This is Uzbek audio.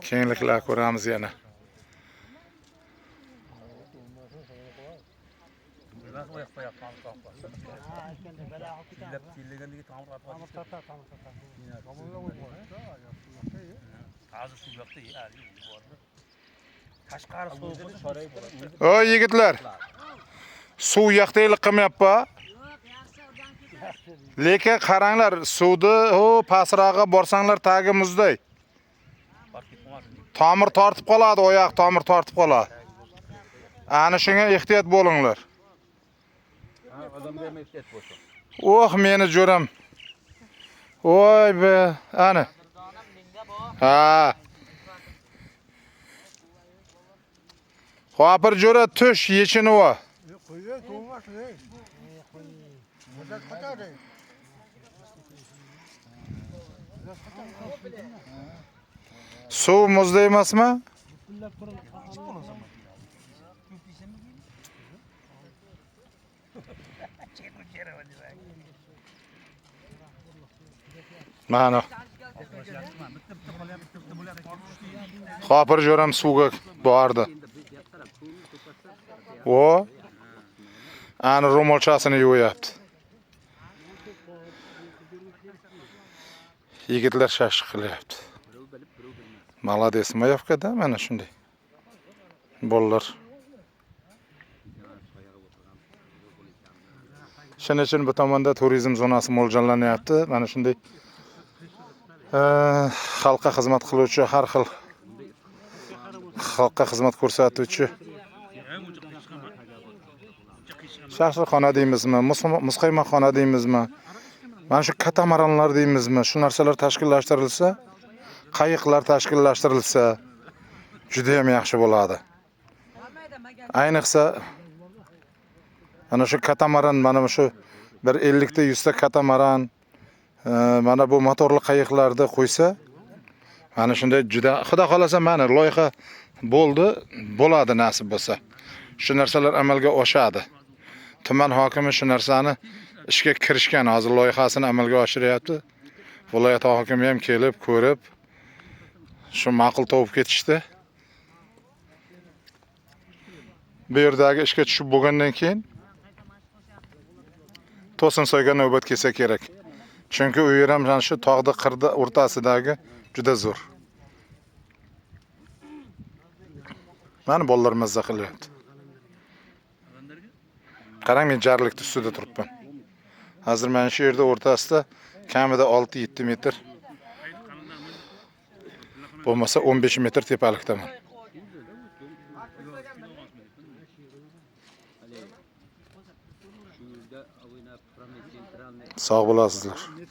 Kengliklar ko'ramiz yana. Oy yigitlar. Suv yoqdaylik qilmayapti. Lekin qaranglar, suvni pastroqqa borsanglar tagi muzday. Tomir tortib qoladi, oyoq tomir tortib qoladi. Ana shunga ehtiyot bo'linglar. Odamga ham ehtiyot bo'lsin. Oh, meni jo'ram. Voy be, ana. Ha. Hopir jo'ra tush yechini va. Suv muzday emasmi? Mana. Hopir jo'ram suvga bordi. O, ana ro'molchasini yuvyapti. Yigitlar shashlik qilyapti. Malades mayovkada mana shunday. Bolalar. Shuning uchun bu tomonda turizm zonasi mo'ljallanyapti. Mana shunday xalqqa xizmat qiluvchi, har xil xalqqa xizmat ko'rsatuvchi shaharxona deymizmi, muzqaymoqxona deymizmi, mana shu katamaranlar deymizmi, shu narsalar tashkillashtirilsa, qayiqlar tashkillashtirilsa, juda ham yaxshi bo'ladi. Ayniqsa ana shu katamaran, mana shu bir 50 ta 100 ta katamaran mana bu motorli qayiqlarda qo'ysa, mana shunday juda xudo xolasa mana loyiha bo'ladi nasib bo'lsa. Shu narsalar amalga oshadi. Tuman hokimi shu narsani ishga kirishgan, hozir loyihasini amalga oshiryapti. Viloyat hokimi ham kelib, ko'rib, shu ma'qul topib ketishdi. Bu yerdagi ishga tushib bo'lgandan keyin To'sinsoyga navbat kelsa kerak. Chunki u yer ham shu tog'da qirda o'rtasidagi juda zo'r. Mana bolalar mazza qilyapti. Qarang, men jarlikning ustida turibman. Hozir men shu yerda o'rtasida kamida 6-7 metr bo'lmasa 15 metr tepalikdaman. Sog' bo'lasizlar.